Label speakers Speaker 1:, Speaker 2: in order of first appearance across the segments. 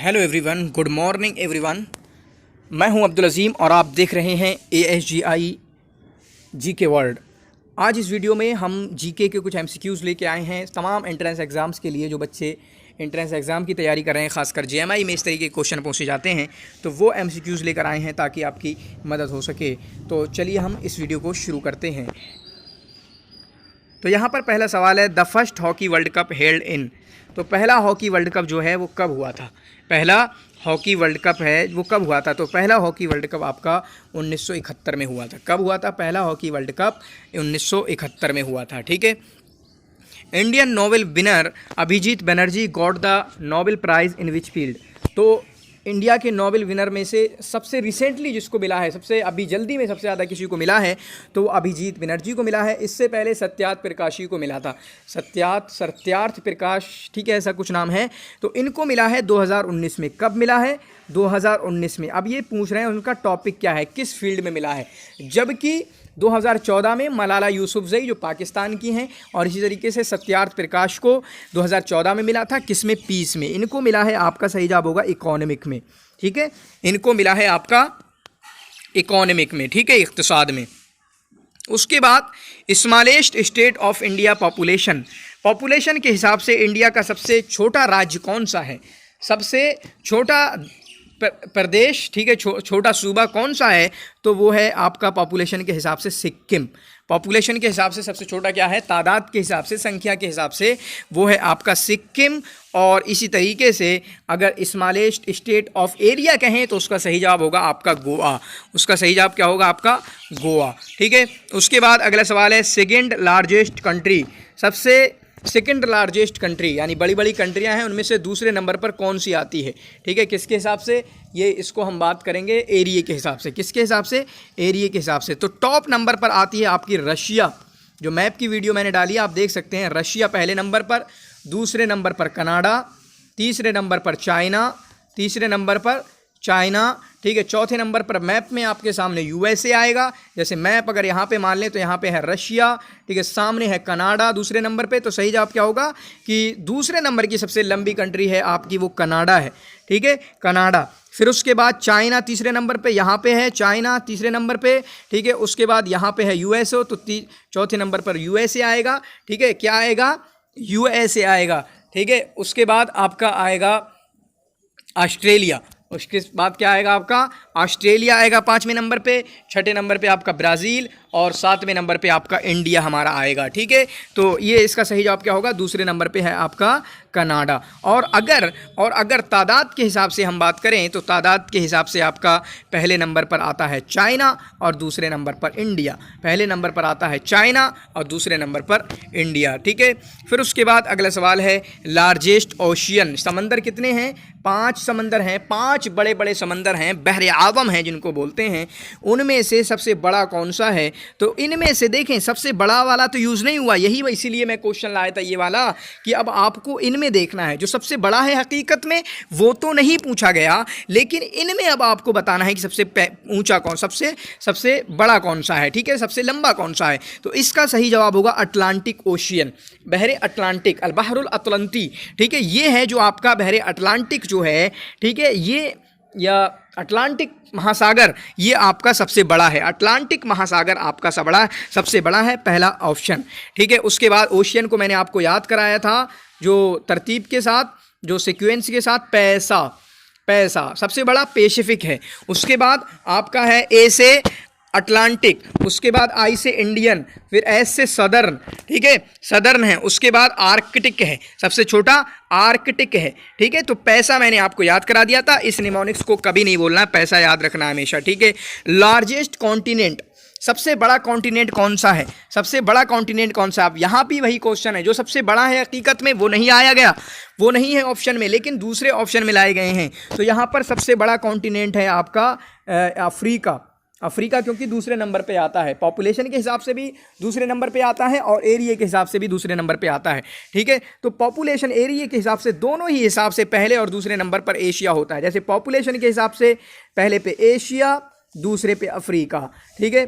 Speaker 1: Hello everyone, good morning everyone. मैं हूं अब्दुल अजीम और आप देख रहे हैं ASGI जीके वर्ल्ड। आज इस वीडियो में हम जीके के कुछ MCQs लेके आए हैं तमाम एंट्रेंस एग्ज़ाम्स के लिए। जो बच्चे एंट्रेंस एग्ज़ाम की तैयारी कर रहे हैं, खासकर JMI में इस तरीके के क्वेश्चन पूछे जाते हैं, तो वो MCQs लेकर आए हैं ताकि आपकी मदद हो सके। तो चलिए हम इस वीडियो को शुरू करते हैं। तो यहाँ पर पहला सवाल है, the first hockey world cup held in. तो पहला हॉकी वर्ल्ड कप जो है वो कब हुआ था? पहला हॉकी वर्ल्ड कप है वो कब हुआ था? तो पहला हॉकी वर्ल्ड कप आपका 1971 में हुआ था। कब हुआ था पहला हॉकी वर्ल्ड कप? 1971 में हुआ था। ठीक है। Indian Nobel winner Abhijit Banerjee got the Nobel prize in which field. तो इंडिया के नोबेल विनर में से सबसे रिसेंटली जिसको मिला है, सबसे अभी जल्दी में सबसे ज़्यादा किसी को मिला है तो वो अभिजीत बनर्जी को मिला है। इससे पहले सत्यार्थ प्रकाशी को मिला था। सत्यार्थ प्रकाश, ठीक है, ऐसा कुछ नाम है। तो इनको मिला है 2019 में। कब मिला है? 2019 में। अब ये पूछ रहे हैं उनका टॉपिक क्या है, किस फील्ड में मिला है। जबकि 2014 में मलाला यूसुफजई जो पाकिस्तान की हैं, और इसी तरीके से सत्यार्थ प्रकाश को 2014 में मिला था, किस में? पीस में। इनको मिला है, आपका सही जवाब होगा इकोनॉमिक में। ठीक है, इनको मिला है आपका इकोनॉमिक में, ठीक है, इक्तिसाद में। उसके बाद smallest state of India population के हिसाब से इंडिया का सबसे छोटा राज्य कौन सा है? सबसे छोटा प्रदेश, ठीक है, छोटा सूबा कौन सा है? तो वो है आपका पॉपुलेशन के हिसाब से सिक्किम। पॉपुलेशन के हिसाब से सबसे छोटा क्या है? तादाद के हिसाब से, संख्या के हिसाब से वो है आपका सिक्किम। और इसी तरीके से अगर स्मॉलेस्ट स्टेट ऑफ एरिया कहें तो उसका सही जवाब होगा आपका गोवा। उसका सही जवाब क्या होगा? आपका गोवा। ठीक है। उसके बाद अगला सवाल है, second largest country. Second largest country यानी बड़ी बड़ी कंट्रियां हैं, उनमें से दूसरे नंबर पर कौन सी आती है? ठीक है, किसके हिसाब से? ये इसको हम बात करेंगे एरिया के हिसाब से। किसके हिसाब से? एरिया के हिसाब से। तो टॉप नंबर पर आती है आपकी रशिया। जो मैप की वीडियो मैंने डाली है आप देख सकते हैं, रशिया पहले नंबर पर, दूसरे नंबर पर कनाडा, तीसरे नंबर पर चाइना, ठीक है, चौथे नंबर पर मैप में आपके सामने USA आएगा। जैसे मैप अगर यहाँ पे मान लें तो यहाँ पे है रशिया, ठीक है, सामने है कनाडा दूसरे नंबर पे। तो सही जवाब क्या होगा कि दूसरे नंबर की सबसे लंबी कंट्री है आपकी वो कनाडा है। ठीक है, कनाडा। फिर उसके बाद चाइना तीसरे नंबर पे, यहाँ पे है चाइना तीसरे नंबर पे। ठीक है, उसके बाद यहाँ पे है USA, तो चौथे नंबर पर USA आएगा। ठीक है, क्या आएगा? USA आएगा। ठीक है, उसके बाद आपका आएगा ऑस्ट्रेलिया। उसके बाद क्या आएगा? आपका ऑस्ट्रेलिया आएगा 5वें नंबर पे। छठे नंबर पे आपका ब्राज़ील और 7वें नंबर पे आपका इंडिया हमारा आएगा। ठीक है, तो ये इसका सही जवाब क्या होगा? दूसरे नंबर पे है आपका कनाडा। और अगर तादाद के हिसाब से हम बात करें तो तादाद के हिसाब से आपका पहले नंबर पर आता है चाइना और दूसरे नंबर पर इंडिया। पहले नंबर पर आता है चाइना और दूसरे नंबर पर इंडिया। ठीक है। फिर उसके बाद अगला सवाल है, लार्जेस्ट ओशियन। समंदर कितने हैं? 5 समंदर हैं। 5 बड़े बड़े समंदर हैं, बहरे आज़म हैं जिनको बोलते हैं। उनमें से सबसे बड़ा कौन सा है? तो इनमें से देखें, सबसे बड़ा वाला तो यूज़ नहीं हुआ, यही इसीलिए मैं क्वेश्चन लाया था ये वाला कि अब आपको इनमें देखना है जो सबसे बड़ा है। हकीकत में वो तो नहीं पूछा गया, लेकिन इनमें अब आपको बताना है कि सबसे ऊंचा कौन, सबसे बड़ा कौन सा है। ठीक है, सबसे लंबा कौन सा है? तो इसका सही जवाब होगा अटलांटिक ओशियन, बहरे अटलांटिक, अल बहरुल अतलंती। ठीक है, ये है जो आपका बहरे अटलांटिक जो है, ठीक है, ये या अटलांटिक महासागर, ये आपका सबसे बड़ा है। अटलांटिक महासागर आपका सबसे बड़ा है, पहला ऑप्शन। ठीक है। उसके बाद ओशियन को मैंने आपको याद कराया था जो तरतीब के साथ, जो सीक्वेंस के साथ, पैसा सबसे बड़ा पैसिफिक है। उसके बाद आपका है ए से अटलांटिक, उसके बाद आई से इंडियन, फिर एस से सदर्न, ठीक है, सदर्न है। उसके बाद आर्कटिक है, सबसे छोटा आर्कटिक है। ठीक है, तो पैसा मैंने आपको याद करा दिया था। इस निमोनिक्स को कभी नहीं बोलना, पैसा याद रखना हमेशा। ठीक है। लार्जेस्ट कॉन्टिनेंट, सबसे बड़ा कॉन्टिनेंट कौन सा है? सबसे बड़ा कॉन्टिनेंट कौन सा? अब यहाँ भी वही क्वेश्चन है, जो सबसे बड़ा है हकीकत में वो नहीं आया गया, वो नहीं है ऑप्शन में, लेकिन दूसरे ऑप्शन में लाए गए हैं। तो यहाँ पर सबसे बड़ा कॉन्टिनेंट है आपका अफ्रीका, क्योंकि दूसरे नंबर पे आता है। पॉपुलेशन के हिसाब से भी दूसरे नंबर पे आता है और एरिया के हिसाब से भी दूसरे नंबर पे आता है। ठीक है, तो पॉपुलेशन एरिया के हिसाब से, दोनों ही हिसाब से पहले और दूसरे नंबर पर एशिया होता है। जैसे पॉपुलेशन के हिसाब से पहले पे एशिया, दूसरे पे अफ्रीका। ठीक है,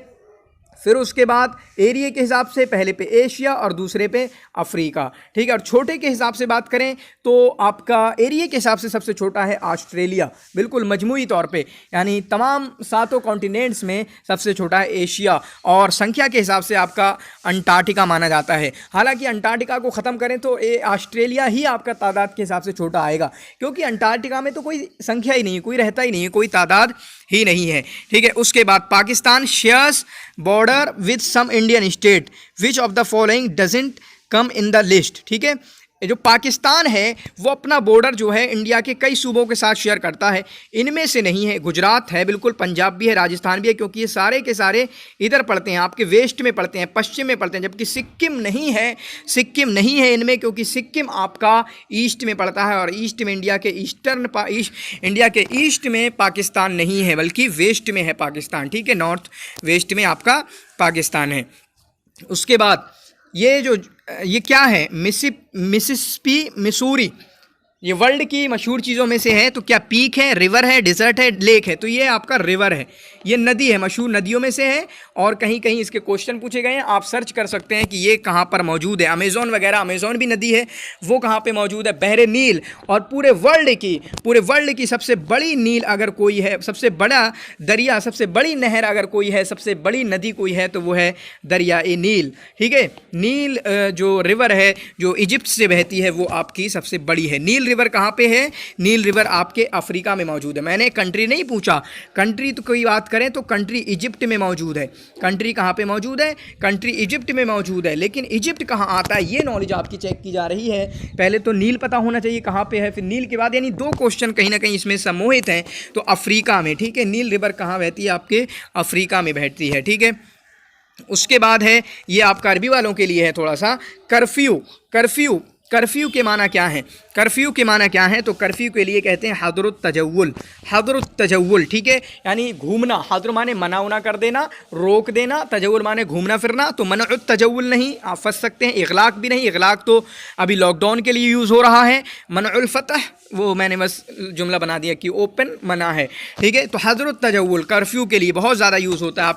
Speaker 1: फिर उसके बाद एरिया के हिसाब से पहले पे एशिया और दूसरे पे अफ्रीका, ठीक है। और छोटे के हिसाब से बात करें तो आपका एरिया के हिसाब से सबसे छोटा है ऑस्ट्रेलिया, बिल्कुल मजमूई तौर पे, यानी तमाम 7 कॉन्टिनेंट्स में सबसे छोटा है एशिया। और संख्या के हिसाब से आपका अंटार्कटिका माना जाता है। हालांकि अंटार्कटिका को ख़त्म करें तो ये ऑस्ट्रेलिया ही आपका तादाद के हिसाब से छोटा आएगा, क्योंकि अंटार्कटिका में तो कोई संख्या ही नहीं है, कोई रहता ही नहीं है, कोई तादाद ही नहीं है, ठीक है। उसके बाद Pakistan shares border with some Indian state which of the following doesn't come in the list, ठीक है। जो पाकिस्तान है वो अपना बॉर्डर जो है इंडिया के कई सूबों के साथ शेयर करता है, इनमें से नहीं है। गुजरात है, बिल्कुल पंजाब भी है, राजस्थान भी है, क्योंकि ये सारे के सारे इधर पड़ते हैं, आपके वेस्ट में पड़ते हैं, पश्चिम में पड़ते हैं। जबकि सिक्किम नहीं है, सिक्किम नहीं है इनमें, क्योंकि सिक्किम आपका ईस्ट में पड़ता है, और ईस्ट में इंडिया के इंडिया के ईस्ट में पाकिस्तान नहीं है, बल्कि वेस्ट में है पाकिस्तान, ठीक है। नॉर्थ वेस्ट में आपका पाकिस्तान है। उसके बाद ये क्या है, मिसिसिपी मिसूरी, ये वर्ल्ड की मशहूर चीज़ों में से है। तो क्या पीक है, रिवर है, डिजर्ट है, लेक है? तो ये आपका रिवर है, ये नदी है, मशहूर नदियों में से है। और कहीं कहीं इसके क्वेश्चन पूछे गए हैं, आप सर्च कर सकते हैं कि ये कहाँ पर मौजूद है। अमेज़न वगैरह, अमेज़न भी नदी है, वो कहाँ पे मौजूद है? बहरे नील। और पूरे वर्ल्ड की सबसे बड़ी नील अगर कोई है, सबसे बड़ा दरिया, सबसे बड़ी नहर अगर कोई है, सबसे बड़ी नदी कोई है, तो वो है दरियाए नील, ठीक है। नील जो रिवर है जो इजिप्ट से बहती है, वो आपकी सबसे बड़ी है। नील रिवर कहाँ पे है? नील रिवर आपके अफ्रीका में मौजूद है। मैंने कंट्री नहीं पूछा, कंट्री तो कोई बात करें तो कंट्री इजिप्ट में मौजूद है। कंट्री कहाँ पे मौजूद है? कंट्री इजिप्ट में मौजूद है। लेकिन इजिप्ट कहाँ आता है, ये नॉलेज आपकी चेक की जा रही है। पहले तो नील पता होना चाहिए कहाँ पे है, फिर नील के बाद, यानी 2 क्वेश्चन कहीं ना कहीं इसमें सम्मोहित हैं। तो अफ्रीका में, ठीक है। नील रिवर कहाँ बहती है? आपके अफ्रीका में बहती है, ठीक है। उसके बाद है, ये आपका अरबी वालों के लिए है थोड़ा सा, कर्फ्यू के माना क्या है? कर्फ्यू के माना क्या है? तो कर्फ्यू के लिए कहते हैं हदरुत तजव्वुल, ठीक है। यानी घूमना, हदर माने मना उना कर देना, रोक देना, तजव्वुल माने घूमना फिरना। तो मनउत तजव्वुल नहीं, आप फंस सकते हैं। इगलाक भी नहीं, इगलाक तो अभी लॉकडाउन के लिए यूज़ हो रहा है। मनउल फतह, वो मैंने बस जुमला बना दिया कि ओपन मना है, ठीक है। तो हदरुत तजव्वुल कर्फ्यू के लिए बहुत ज़्यादा यूज़ होता है।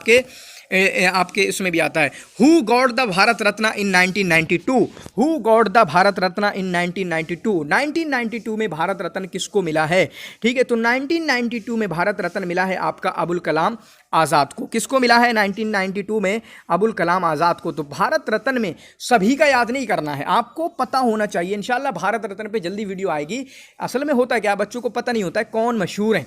Speaker 1: आपके इसमें भी आता है। Who got the Bharat Ratna in 1992? Who got the Bharat Ratna in 1992? 1992 में भारत रत्न किसको मिला है? ठीक है, तो 1992 में भारत रत्न मिला है आपका अबुल कलाम आज़ाद को। किसको मिला है 1992 में? अबुल कलाम आज़ाद को। तो भारत रत्न में सभी का याद नहीं करना है, आपको पता होना चाहिए। इंशाल्लाह भारत रत्न पे जल्दी वीडियो आएगी। असल में होता क्या, बच्चों को पता नहीं होता है कौन मशहूर हैं,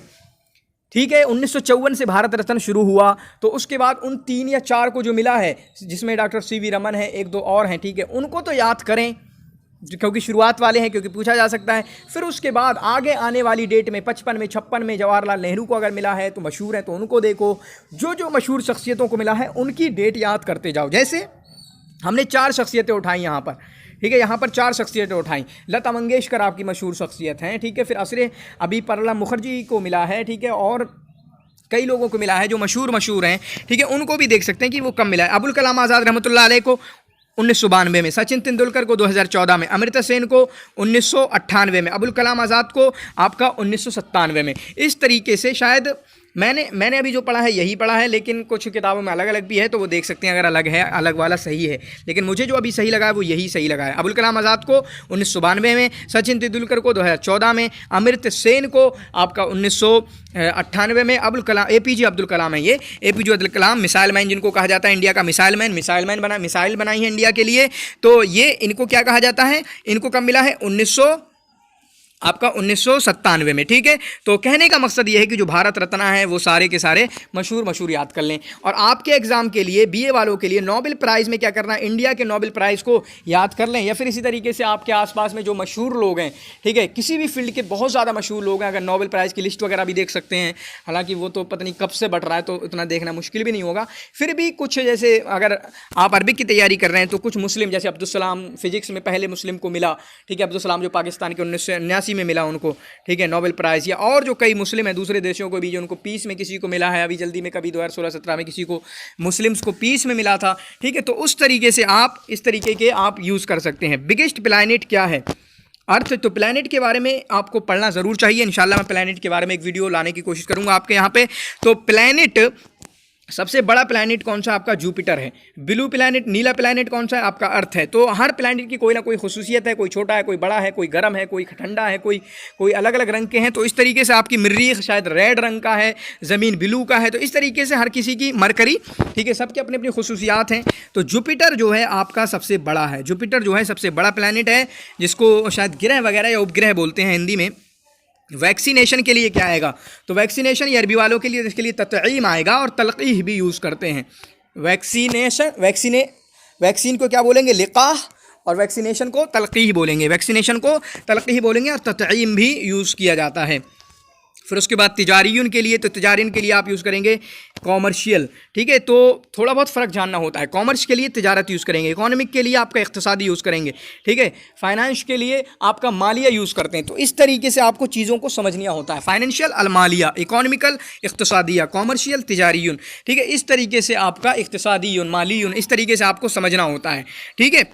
Speaker 1: ठीक है। 1954 से भारत रत्न शुरू हुआ, तो उसके बाद उन 3 या 4 को जो मिला है, जिसमें डॉक्टर सीवी रमन है, 1-2 और हैं, ठीक है, उनको तो याद करें क्योंकि शुरुआत वाले हैं, क्योंकि पूछा जा सकता है। फिर उसके बाद आगे आने वाली डेट में 55 में 56 में जवाहरलाल नेहरू को अगर मिला है तो मशहूर है, तो उनको देखो। जो मशहूर शख्सियतों को मिला है उनकी डेट याद करते जाओ। जैसे हमने 4 शख्सियतें उठाई यहाँ पर, ठीक है, यहाँ पर 4 शख्सियतें उठाई। लता मंगेशकर आपकी मशहूर शख्सियत हैं, ठीक है। फिर असरे अभी परला मुखर्जी को मिला है, ठीक है, और कई लोगों को मिला है जो मशहूर हैं, ठीक है। उनको भी देख सकते हैं कि वो कब मिला है। अबुल कलाम आज़ाद रहमतुल्लाह अलैह को 1992 में, सचिन तेंदुलकर को 2014 में, अमृता सेन को 1998 में, अबुल कलाम आज़ाद को आपका 1997 में। इस तरीके से शायद मैंने अभी जो पढ़ा है यही पढ़ा है, लेकिन कुछ किताबों में अलग अलग भी है, तो वो देख सकते हैं अगर अलग है, अलग वाला सही है। लेकिन मुझे जो अभी सही लगा है वो यही सही लगा है। अबुल कलाम आज़ाद को 1992 में, सचिन तेंदुलकर को 2014 में, अमृता सेन को आपका 1998 में, अबुल कलाम APJ अब्दुल कलाम है, ये APJ Abdul Kalam missile man जिनको कहा जाता है, इंडिया का मिसाइल मैन मिसाइल बनाई है इंडिया के लिए। तो ये इनको क्या कहा जाता है? इनको कब मिला है? 1997 में, ठीक है। तो कहने का मकसद ये है कि जो भारत रत्न है वो सारे के सारे मशहूर याद कर लें। और आपके एग्जाम के लिए, BA वालों के लिए नोबेल प्राइज़ में क्या करना है, इंडिया के नोबेल प्राइज़ को याद कर लें। या फिर इसी तरीके से आपके आसपास में जो मशहूर लोग हैं, ठीक है, किसी भी फील्ड के बहुत ज़्यादा मशहूर लोग हैं, अगर नोबेल प्राइज़ की लिस्ट वगैरह भी देख सकते हैं। हालांकि वो तो पता नहीं कब से बढ़ रहा है, तो इतना देखना मुश्किल भी नहीं होगा। फिर भी कुछ, जैसे अगर आप अरबिक की तैयारी कर रहे हैं तो कुछ मुस्लिम, जैसे अब्दुल सलाम फिजिक्स में पहले मुस्लिम को मिला, ठीक है, अब्दुल सलाम जो पाकिस्तान के 1979 में मिला उनको, ठीक है, नोबेल प्राइज़। या और जो कई मुस्लिम हैं दूसरे देशों को भी, जो उनको पीस में किसी को मिला है अभी जल्दी में, कभी 2016-17 में किसी को मुस्लिम्स को पीस में मिला था, ठीक है। तो उस तरीके से आप इस तरीके के आप यूज़ कर सकते हैं। बिगेस्ट प्लैनेट क्या है? अर्थ। तो प्लैनेट के बारे में आपको पढ़ना ज़रूर चाहिए। इंशाल्लाह मैं प्लैनेट के बारे में एक वीडियो लाने की कोशिश करूँगा आपके यहाँ पे। तो प्लैनेट सबसे बड़ा प्लैनेट कौन सा? आपका जुपिटर है। ब्लू प्लैनेट, नीला प्लैनेट कौन सा है? आपका अर्थ है। तो हर प्लैनेट की कोई ना कोई खुसूसियत है, कोई छोटा है, कोई बड़ा है, कोई गर्म है, कोई ठंडा है, कोई अलग अलग रंग के हैं। तो इस तरीके से आपकी मरीख शायद रेड रंग का है, ज़मीन ब्लू का है। तो इस तरीके से हर किसी की, मरकरी, ठीक है, सबके अपनी अपनी खुसूसियात हैं। तो जुपिटर जो है आपका सबसे बड़ा है। जुपिटर जो है सबसे बड़ा प्लैनेट है, जिसको शायद ग्रह वगैरह या उपग्रह बोलते हैं हिंदी में। वैक्सीनेशन के लिए क्या आएगा? तो वैक्सीनेशन ये अरबी वालों के लिए, इसके लिए तत्ईम आएगा और तलक़ीह भी यूज़ करते हैं। वैक्सीन को क्या बोलेंगे? लिक़ाह, और वैक्सीनेशन को तलक़ीह बोलेंगे। वैक्सीनेशन को तलक़ीह बोलेंगे और तत्ईम भी यूज़ किया जाता है। फिर उसके बाद तिजारियन के लिए, तो तिजारियन के लिए आप यूज़ करेंगे कॉमर्शियल, ठीक है। तो थोड़ा बहुत फ़र्क जानना होता है। कॉमर्स के लिए तिजारत यूज़ करेंगे, इकोनॉमिक के लिए आपका इक़्तिसादी यूज़ करेंगे, ठीक है। फाइनेंस के लिए आपका मालिया यूज़ करते हैं। तो इस तरीके से आपको चीज़ों को समझना होता है। फाइनेंशियल अलमालिया, इकोनॉमिकल इक़्तिसादिया, कॉमर्शियल तिजारियन, ठीक है। इस तरीके से आपका इक़्तिसादियुन, मालियुन, इस तरीके से आपको समझना होता है, ठीक है।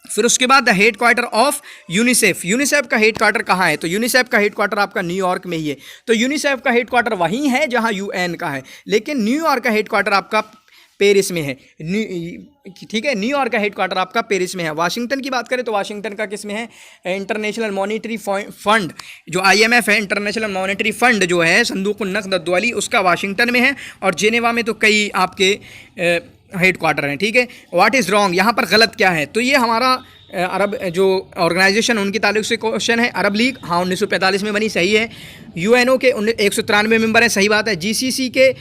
Speaker 1: फिर उसके बाद the head quarter of UNICEF. UNICEF का हेड क्वार्टर कहाँ है? तो यूनिसेफ का हेड क्वार्टर आपका न्यूयॉर्क में ही है। तो यूनिसेफ का हेड क्वार्टर वहीं है जहाँ यूएन का है, लेकिन न्यूयॉर्क का हेड क्वार्टर आपका पेरिस में है, ठीक है। न्यूयॉर्क का हेड क्वार्टर आपका पेरिस में है। वाशिंगटन की बात करें तो वाशिंगटन का किस में है? इंटरनेशनल मॉनेटरी फंड, जो IMF है, इंटरनेशनल मॉनेटरी फंड जो है, संदूकुन नक़द अद्दौली, उसका वाशिंगटन में है। और जेनेवा में तो कई आपके हेड क्वार्टर हैं, ठीक है। व्हाट इज़ रॉन्ग, यहाँ पर गलत क्या है? तो ये हमारा अरब जो ऑर्गेनाइजेशन उनके ताल्लुक से क्वेश्चन है। अरब लीग, हाँ 1945 में बनी, सही है। UNO के 193 मेंबर हैं, सही बात है। GCC के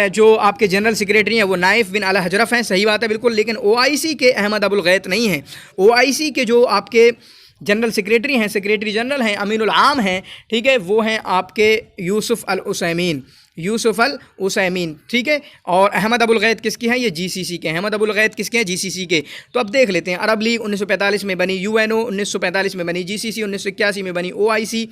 Speaker 1: जो आपके जनरल सेक्रेटरी हैं वो नाइफ बिन अल हजरफ हैं, सही बात है, बिल्कुल। लेकिन OIC के अहमद अबुल गैत नहीं हैं। OIC के जो आपके जनरल सेक्रेटरी हैं, सेक्रेटरी जनरल हैं, अमीनुल आम हैं, ठीक है, वो हैं आपके यूसुफ अल उसैमीन, ठीक है। और अहमद अबुल गैत किसकी हैं? ये GCC के। अहमद अबुल गैत किसके हैं? GCC के। तो अब देख लेते हैं। अरब लीग 1945 में बनी, UNO 1945 में बनी, GCC 1981 में बनी, OIC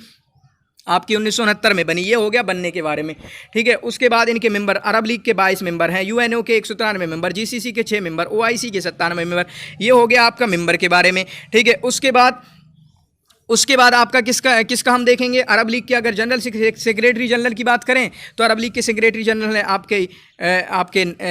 Speaker 1: आपकी 1969 में बनी। ये हो गया बनने के बारे में, ठीक है। उसके बाद इनके मेंबर, अरब लीग के 22 मेंबर हैं, UNO के 193 मेंबर, GCC के 6 मेंबर, OIC के 97 मेंबर। ये हो गया आपका मेंबर के बारे में, ठीक है। उसके बाद आपका किसका हम देखेंगे? अरब लीग के अगर जनरल सेक्रेटरी जनरल की बात करें तो अरब लीग के सेक्रेटरी जनरल हैं आपके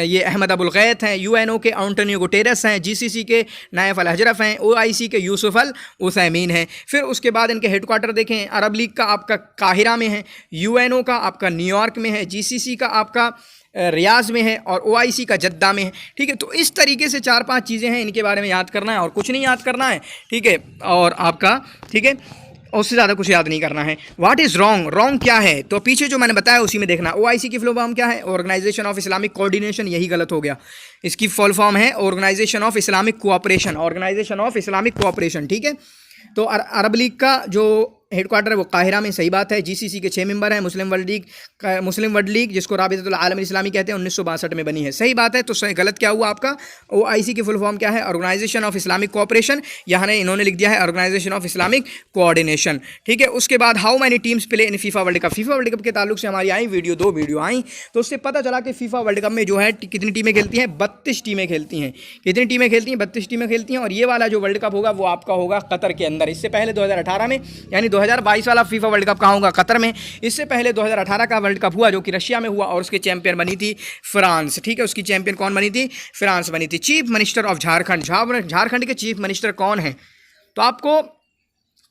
Speaker 1: ये अहमद अबुल गैत हैं, UNO के एंटोनियो गुटेरेस हैं, GCC के नाइफ अल हजरफ हैं, OIC के यूसुफ अल उसैमीन हैं। फिर उसके बाद इनके हेड क्वार्टर देखें, अरब लीग का आपका काहिरा में है, UNO का आपका न्यूयॉर्क में है, GCC का आपका रियाज में है, और OIC का जद्दा में है, ठीक है। तो इस तरीके से 4-5 चीज़ें हैं, इनके बारे में याद करना है और कुछ नहीं याद करना है, ठीक है। और आपका, ठीक है, उससे ज़्यादा कुछ याद नहीं करना है। व्हाट इज़ रॉन्ग, रॉन्ग क्या है? तो पीछे जो मैंने बताया उसी में देखना। OIC की फुल फॉर्म क्या है? ऑर्गेनाइजेशन ऑफ इस्लामिक कोऑर्डिनेशन, यही गलत हो गया। इसकी फुल फॉर्म है organisation of Islamic cooperation, organisation of Islamic cooperation, ठीक है। तो अरब लीग का जो हेड क्वार्टर है वो काहिरा में, सही बात है। GCC के 6 मेंबर हैं। मुस्लिम वर्ल्ड लीग जिसको राबितुल आलम इस्लामी कहते हैं 1962 में बनी है, सही बात है। तो सही गलत क्या हुआ आपका? OIC की फुल फॉर्म क्या है? Organisation of Islamic cooperation. यहाँ इन्होंने लिख दिया है ऑर्गेनाइजेशन ऑफ इस्लामिक कोऑर्डिनेशन, ठीक है। उसके बाद how many teams play in FIFA world cup. FIFA world cup के ताल्लुक से हमारी आई वीडियो, 2 वीडियो आई, तो उससे पता चला कि फीफा वर्ल्ड कप में जो है कितनी टीमें खेलती हैं? 32 टीमें खेलती हैं। कितनी टीमें खेलती हैं? 32 टीमें खेलती हैं। और ये वाला जो वर्ल्ड कप होगा वो आपका होगा कतर के अंदर। इससे पहले 2018 में, यानी 2022 वाला फीफा वर्ल्ड कप कहाँ होगा? कतर में। इससे पहले 2018 का वर्ल्ड कप हुआ जो कि रशिया में हुआ, और उसके चैंपियन बनी थी फ्रांस, ठीक है। उसकी चैंपियन कौन बनी थी? फ्रांस बनी थी। Chief minister of Jharkhand, Jharkhand के चीफ मिनिस्टर कौन है? तो आपको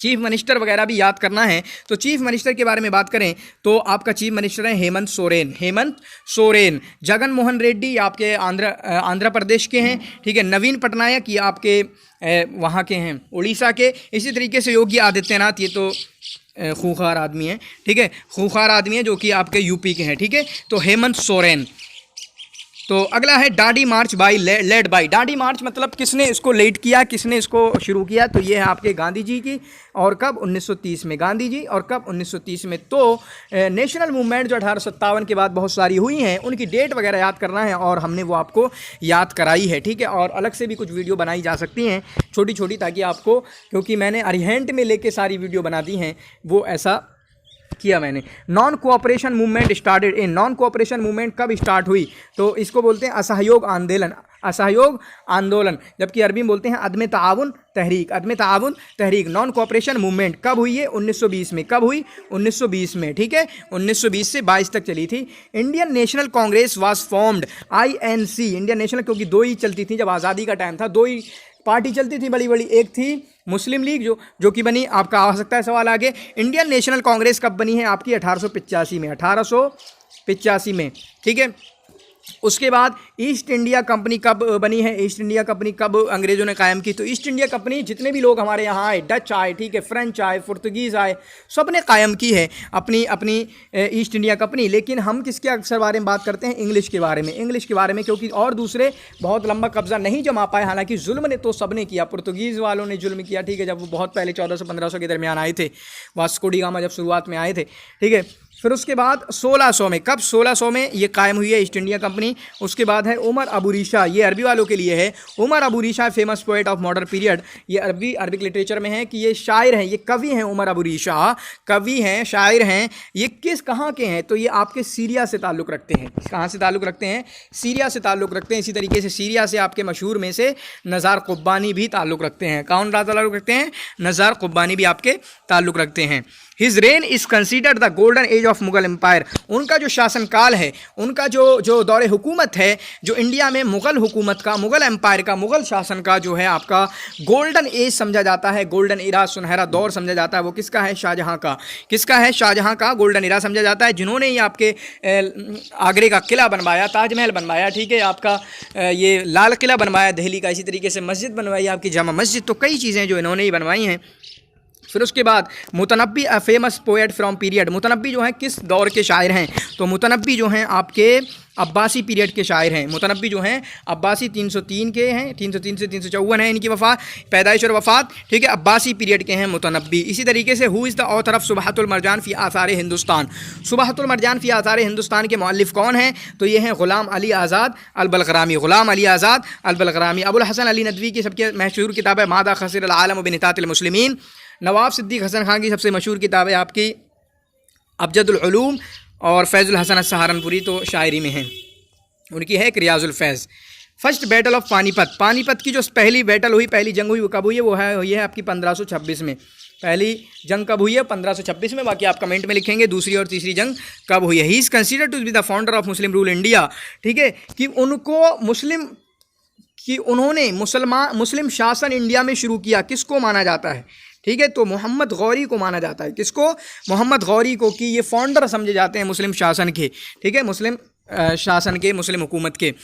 Speaker 1: चीफ मिनिस्टर वगैरह भी याद करना है। तो चीफ मिनिस्टर के बारे में बात करें तो आपका चीफ मिनिस्टर है हेमंत सोरेन। जगन मोहन रेड्डी आपके आंध्र प्रदेश के हैं, ठीक है। नवीन पटनायक ये आपके वहाँ के हैं, उड़ीसा के। इसी तरीके से योगी आदित्यनाथ, ये तो खूंखार आदमी है, ठीक है, खूंखार आदमी है जो कि आपके यूपी के हैं, ठीक है। तो हेमंत सोरेन। तो अगला है डांडी मार्च बाई लेड बाई। डांडी मार्च मतलब किसने इसको लीड किया, किसने इसको शुरू किया? तो ये है आपके गांधी जी की। और कब? 1930 में गांधी जी। और कब? 1930 में। तो नेशनल मूवमेंट जो 1857 के बाद बहुत सारी हुई हैं, उनकी डेट वगैरह याद करना है, और हमने वो आपको याद कराई है, ठीक है। और अलग से भी कुछ वीडियो बनाई जा सकती हैं छोटी छोटी, ताकि आपको, क्योंकि मैंने अरिहेंट में लेके सारी वीडियो बना दी हैं, वो ऐसा किया मैंने। Non cooperation movement started in. Non cooperation movement कब स्टार्ट हुई? तो इसको बोलते हैं असहयोग आंदोलन। असहयोग आंदोलन, जबकि अरबी में बोलते हैं अदम ताउन तहरीक, अदम ताउन तहरीक, नॉन कोऑपरेशन मूवमेंट। कब हुई है? 1920 में। कब हुई? 1920 में, ठीक है, 1920 से 22 तक चली थी। Indian national Congress was formed, INC, Indian national, क्योंकि दो ही चलती थी जब आज़ादी का टाइम था, दो ही पार्टी चलती थी बड़ी बड़ी, एक थी मुस्लिम लीग जो कि बनी, आपका आ सकता है सवाल आगे। इंडियन नेशनल कांग्रेस कब बनी है आपकी? 1885 में, 1885 में, ठीक है। उसके बाद ईस्ट इंडिया कंपनी कब बनी है? ईस्ट इंडिया कंपनी कब अंग्रेजों ने कायम की? तो ईस्ट इंडिया कंपनी जितने भी लोग हमारे यहाँ आए, डच आए, ठीक है, फ्रेंच आए, पुर्तगीज़ आए, सब ने कायम की है अपनी अपनी ईस्ट इंडिया कंपनी। लेकिन हम किसके अक्सर बारे में बात करते हैं? इंग्लिश के बारे में, इंग्लिश के बारे में, क्योंकि और दूसरे बहुत लंबा कब्जा नहीं जमा पाए। हालांकि जुल्म ने तो सबने किया, पुर्तगीज़ वालों ने जुल्म किया, ठीक है, जब वो बहुत पहले 1400-1500 के दरमियान आए थे, वास्को डी गामा जब शुरुआत में आए थे, ठीक है। फिर उसके बाद 1600 में, कब? 1600 में ये कायम हुई है ईस्ट इंडिया कंपनी। उसके बाद है उमर अबू रिशा, ये अरबी वालों के लिए है। Omar Abu Risha famous poet of modern period, ये अरबिक लिटरेचर में है कि ये शायर हैं, ये कवि हैं। उमर अबू रिशा कवि हैं, शायर हैं। ये कहाँ के हैं? तो ये आपके सीरिया से ताल्लुक़ रखते हैं। कहाँ से ताल्लुक़ रखते हैं? सीरिया से ताल्लुक़ रखते हैं। इसी तरीके से सीरिया से आपके मशहूर में से नज़ार क़ुब्बानी भी ताल्लुक़ रखते हैं। कौन ताल्लुक़ रखते हैं? नज़ार क़ुब्बानी भी आपके ताल्लुक़ रखते हैं। His reign is considered the golden age of Mughal empire, उनका जो शासनकाल है, उनका जो दौरे हुकूमत है, जो इंडिया में मुगल हुकूमत का, मुगल एम्पायर का, मुगल शासन का जो है आपका गोल्डन एज समझा जाता है, गोल्डन इरा, सुनहरा दौर समझा जाता है। वो किसका है? शाहजहाँ का। किसका है? शाहजहाँ का गोल्डन इरा समझा जाता है, जिन्होंने ये आपके आगरे का किला बनवाया, ताजमहल बनवाया, ठीक है, आपका ये लाल किला बनवाया दिल्ली का, इसी तरीके से मस्जिद बनवाई आपकी जामा मस्जिद, तो कई चीज़ें जो इन्होंने ही बनवाई हैं। फिर उसके बाद Mutanabbi a famous poet from period, Mutanabbi जो हैं किस दौर के शायर हैं? तो मुतनब्बी जो हैं आपके अब्बासी पीरियड के शायर हैं। मुतनब्बी जो हैं अब्बासी 303 के हैं, 303 से 354 है इनकी वफ़ात, पैदाइश और वफ़ात, ठीक है, अब्बासी पीरियड के हैं मुतनब्बी। इसी तरीके से who is the author of Subhatul Marjan fi Asar Hindustan, सुबहतुल Marjan fi Asar Hindustan के मुअल्लिफ़ कौन हैं? तो ये हैं ग़ुलाम अली आज़ाद अल-बलग़रामी, ग़ुलाम अली आज़ाद अल-बलग़रामी। अबुल हसन अली नदवी की सबसे मशहूर किताब है मादा खसिर अल आलम बिनितातिल मुस्लिमीन। नवाब सिद्दीक़ हसन खान की सबसे मशहूर किताब है आपकी अबजदुल उलूम, और फैज़ुल हसन सहारनपुरी तो शायरी में हैं, उनकी है एक Riyazul Faiz. First battle of Panipat, Panipat की जो पहली बैटल हुई, पहली जंग हुई, वो कब हुई है? वो है आपकी 1526 में। पहली जंग कब हुई है? 1526 में। बाकी आप कमेंट में लिखेंगे दूसरी और तीसरी जंग कब हुई है। He is considered to be the founder of Muslim rule India, ठीक है, कि उन्होंने मुस्लिम शासन इंडिया में शुरू किया। किसको माना जाता है? ठीक है, तो मोहम्मद गौरी को माना जाता है। किसको? मोहम्मद गौरी को, कि ये फाउंडर समझे जाते हैं मुस्लिम शासन के, ठीक है, मुस्लिम शासन के, मुस्लिम हुकूमत के।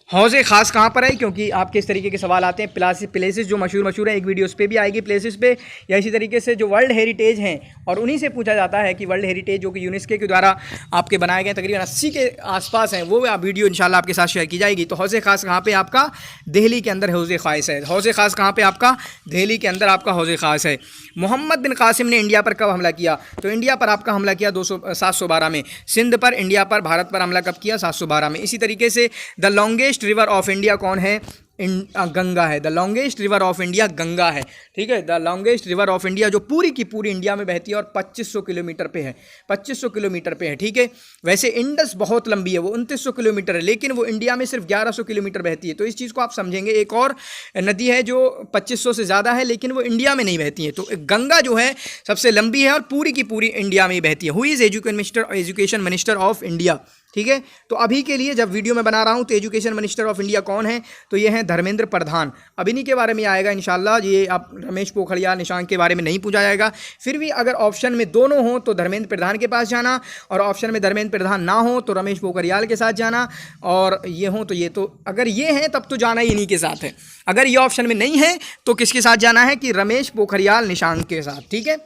Speaker 1: हौज़े ख़ास कहाँ पर है? क्योंकि आपके इस तरीके के सवाल आते हैं, प्लेसेस जो मशहूर हैं, एक वीडियो उस पर भी आएगी प्लेसेस पे, या इसी तरीके से जो वर्ल्ड हेरिटेज हैं, और उन्हीं से पूछा जाता है कि वर्ल्ड हेरिटेज जो कि यूनेस्को के द्वारा आपके बनाए गए तकरीबन 80 के आसपास हैं, वो वीडियो इंशाल्लाह आपके साथ शेयर की जाएगी। तो हौज़े ख़ास कहाँ पर आपका? दिल्ली के अंदर हौज़े ख़ास है। हौज़े ख़ास कहाँ पर आपका? दिल्ली के अंदर आपका हौज़े ख़ास है। मोहम्मद बिन कासिम ने इंडिया पर कब हमला किया? तो इंडिया पर आपका हमला किया 712 में। सिंध पर, इंडिया पर, भारत पर हमला कब किया? 712 में। इसी तरीके से the longest river of India कौन है? गंगा है। The longest river of India Ganga है, ठीक है, the longest river of India, जो पूरी की पूरी इंडिया में बहती है और 2500 किलोमीटर पे है, 2500 किलोमीटर पे है, ठीक है। वैसे इंडस बहुत लंबी है, वो 2900 किलोमीटर है, लेकिन वो इंडिया में सिर्फ 1100 किलोमीटर बहती है। तो इस चीज़ को आप समझेंगे। एक और नदी है जो 2500 से ज़्यादा है, लेकिन वो इंडिया में नहीं बहती है। तो गंगा जो है सबसे लंबी है और पूरी की पूरी इंडिया में ही बहती है। Who is education minister of India, ठीक है। तो अभी के लिए जब वीडियो में बना रहा हूं तो एजुकेशन मिनिस्टर ऑफ इंडिया कौन है? तो ये हैं धर्मेंद्र प्रधान। अब इन्हीं के बारे में आएगा इंशाल्लाह। ये आप रमेश पोखरियाल निशंक के बारे में नहीं पूछा जाएगा। फिर भी अगर ऑप्शन में दोनों हो तो धर्मेंद्र प्रधान के पास जाना, और ऑप्शन में धर्मेंद्र प्रधान ना हो तो रमेश पोखरियाल के साथ जाना, और ये हो तो ये, तो अगर ये हैं तब तो जाना ही इन्हीं के साथ है। अगर ये ऑप्शन में नहीं है तो किसके साथ जाना है? कि रमेश पोखरियाल निशंक के साथ, ठीक है,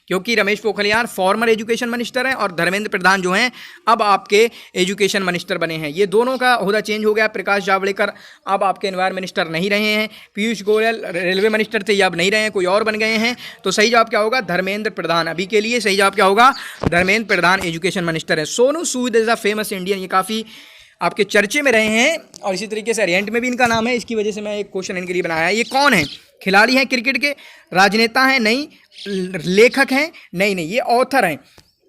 Speaker 1: क्योंकि Ramesh Pokhriyal farmer education minister हैं और धर्मेंद्र प्रधान जो हैं अब आपके एजुकेशन मिनिस्टर बने हैं। ये दोनों का ओहदा चेंज हो गया। प्रकाश जावड़ेकर अब आपके एनवायरमेंट मिनिस्टर नहीं रहे हैं। पीयूष गोयल रेलवे मिनिस्टर थे, ये अब नहीं रहे हैं, कोई और बन गए हैं। तो सही जवाब क्या होगा? धर्मेंद्र प्रधान। अभी के लिए सही जवाब क्या होगा? धर्मेंद्र प्रधान एजुकेशन मिनिस्टर है। Sonu Sood is a famous Indian, ये काफ़ी आपके चर्चे में रहे हैं, और इसी तरीके से ओरिएंट में भी इनका नाम है। इसकी वजह से मैं एक क्वेश्चन इनके लिए बनाया है। ये कौन है? खिलाड़ी हैं क्रिकेट के, राजनेता हैं नहीं, लेखक हैं नहीं, ये ऑथर हैं।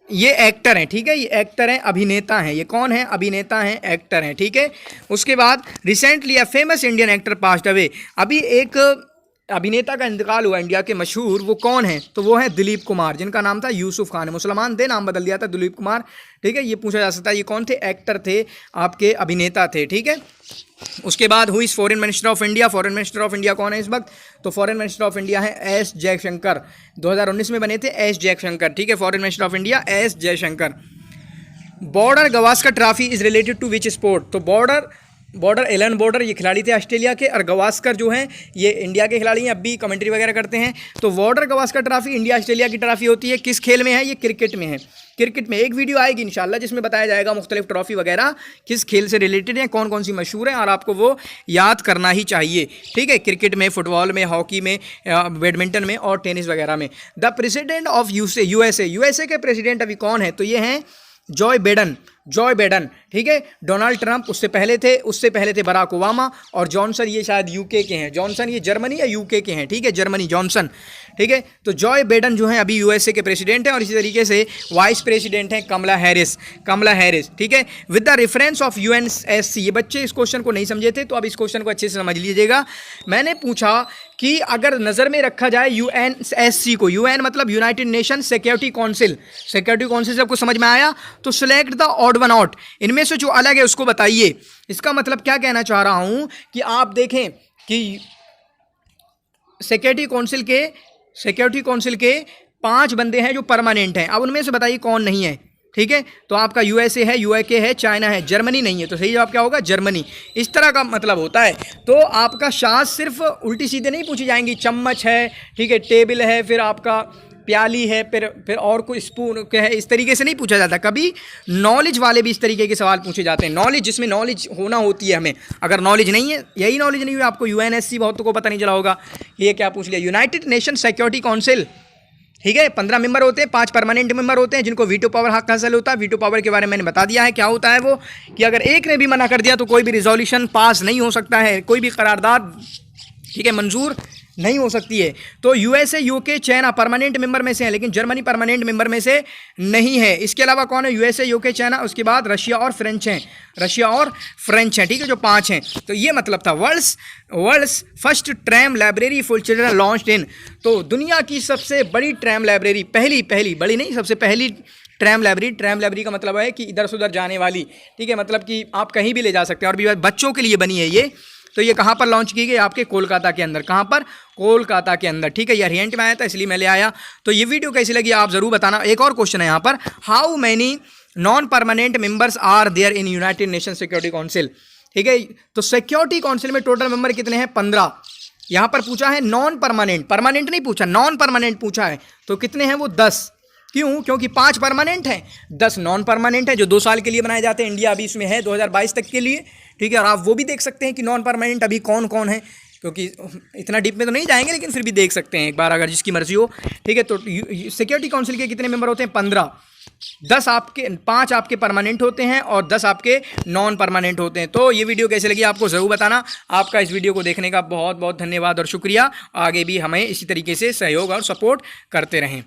Speaker 1: ये एक्टर हैं, ठीक है, ये एक्टर हैं, अभिनेता हैं। ये कौन है? अभिनेता हैं, एक्टर हैं, ठीक है। उसके बाद recently a famous Indian actor passed away, अभी एक अभिनेता का इंतकाल हुआ इंडिया के मशहूर, वो कौन है? तो वो है दिलीप कुमार, जिनका नाम था यूसुफ खान। मुसलमान थे, नाम बदल दिया था दिलीप कुमार, ठीक है। ये पूछा जा सकता है ये कौन थे? एक्टर थे, आपके अभिनेता थे, ठीक है। उसके बाद who is foreign minister of India? Foreign minister of India कौन है इस वक्त? तो फॉरेन मिनिस्टर ऑफ इंडिया है एस जयशंकर। 2019 में बने थे एस जयशंकर, ठीक है। Foreign minister of India S Jaishankar. Border Gavaskar trophy is related to which sport? तो बॉर्डर एलन बॉर्डर ये खिलाड़ी थे ऑस्ट्रेलिया के, और गवास्कर जो हैं ये इंडिया के खिलाड़ी हैं, अब भी कमेंट्री वगैरह करते हैं। तो border Gavaskar trophy India Australia की ट्रॉफी होती है, किस खेल में है? ये क्रिकेट में है। क्रिकेट में एक वीडियो आएगी इंशाल्लाह जिसमें बताया जाएगा मुख्तलिफ ट्रॉफी वगैरह किस खेल से रिलेटेड हैं, कौन कौन सी मशहूर हैं, और आपको वो याद करना ही चाहिए, ठीक है। क्रिकेट में, फुटबॉल में, हॉकी में, बैडमिंटन में और टेनिस वगैरह में। द प्रेसिडेंट ऑफ यूएसए के प्रेसिडेंट अभी कौन है? तो ये हैं जॉय बेडन, ठीक है। डोनाल्ड ट्रंप उससे पहले थे बराक ओबामा, और जॉनसन ये शायद यूके के हैं। जॉनसन ये जर्मनी या यूके के हैं, ठीक है, जर्मनी, जॉनसन, ठीक है। तो जॉय बेडन जो हैं अभी यूएसए के प्रेसिडेंट हैं, और इसी तरीके से वाइस प्रेसिडेंट हैं कमला हैरिस, ठीक है। With the reference of UNSC, ये बच्चे इस क्वेश्चन को नहीं समझे थे तो अब इस क्वेश्चन को अच्छे से समझ लीजिएगा। मैंने पूछा कि अगर नज़र में रखा जाए यूएनएससी को, यूएन मतलब यूनाइटेड नेशन सिक्योरिटी काउंसिल से आपको समझ में आया, तो select the odd one out, इनमें से जो अलग है उसको बताइए। इसका मतलब क्या कहना चाह रहा हूं कि आप देखें कि सिक्योरिटी काउंसिल के 5 बंदे हैं जो परमानेंट हैं, अब उनमें से बताइए कौन नहीं है, ठीक है। तो आपका यूएसए है, यूके है, चाइना है, जर्मनी नहीं है, तो सही जवाब क्या होगा? जर्मनी। इस तरह का मतलब होता है। तो आपका शायद सिर्फ उल्टी सीधे नहीं पूछी जाएंगी, चम्मच है, ठीक है, टेबल है, फिर आपका प्याली है, फिर और कोई स्पून क्या है, इस तरीके से नहीं पूछा जाता। कभी नॉलेज वाले भी इस तरीके के सवाल पूछे जाते हैं, नॉलेज जिसमें नॉलेज होना होती है हमें। अगर नॉलेज नहीं है, यही नॉलेज नहीं हुई आपको, यूएनएससी बहुतों को पता नहीं चला होगा, ये क्या पूछ लिया, यूनाइटेड नेशन सिक्योरिटी काउंसिल, ठीक है। 15 मेंबर होते हैं, 5 परमानेंट मेंबर होते हैं जिनको वीटो पावर हक हासिल होता है। वीटो पावर के बारे में मैंने बता दिया है क्या होता है वो, कि अगर एक ने भी मना कर दिया तो कोई भी रिजोल्यूशन पास नहीं हो सकता है, कोई भी करारदाद, ठीक है, मंजूर नहीं हो सकती है। तो USA, UK, China permanent member में से है, लेकिन जर्मनी परमानेंट मेंबर में से नहीं है। इसके अलावा कौन है? यूएसए, यूके, चाइना, उसके बाद रशिया और फ्रेंच हैं, ठीक है, जो 5 हैं। तो ये मतलब था world's first tram library for children launched in, तो दुनिया की सबसे बड़ी ट्रैम लाइब्रेरी, पहली बड़ी नहीं, सबसे पहली ट्रैम लाइब्रेरी का मतलब है कि इधर से उधर जाने वाली, ठीक है, मतलब कि आप कहीं भी ले जा सकते हैं, और भी बच्चों के लिए बनी है ये। तो ये कहाँ पर लॉन्च की गई? आपके कोलकाता के अंदर। कहाँ पर? कोलकाता के अंदर, ठीक है। ये हरियाणा में आया था इसलिए मैं ले आया। तो ये वीडियो कैसी लगी आप ज़रूर बताना। एक और क्वेश्चन है यहाँ पर, how many non permanent members are there in United Nation Security Council, ठीक है। तो सिक्योरिटी काउंसिल में टोटल मेंबर कितने हैं? 15। यहाँ पर पूछा है नॉन परमानेंट नहीं पूछा, नॉन परमानेंट पूछा है। तो कितने हैं वो? 10। क्यों? क्योंकि 5 परमानेंट हैं, 10 नॉन परमानेंट है, जो 2 साल के लिए बनाए जाते हैं। इंडिया अभी इसमें है 2022 तक के लिए, ठीक है। और आप वो भी देख सकते हैं कि नॉन परमानेंट अभी कौन कौन है, क्योंकि इतना डीप में तो नहीं जाएंगे, लेकिन फिर भी देख सकते हैं एक बार अगर जिसकी मर्जी हो, ठीक है। तो सिक्योरिटी काउंसिल के कितने मेंबर होते हैं? 15। 5 आपके परमानेंट होते हैं और 10 आपके नॉन परमानेंट होते हैं। तो ये वीडियो कैसे लगी आपको ज़रूर बताना। आपका इस वीडियो को देखने का बहुत बहुत धन्यवाद और शुक्रिया। आगे भी हमें इसी तरीके से सहयोग और सपोर्ट करते रहें।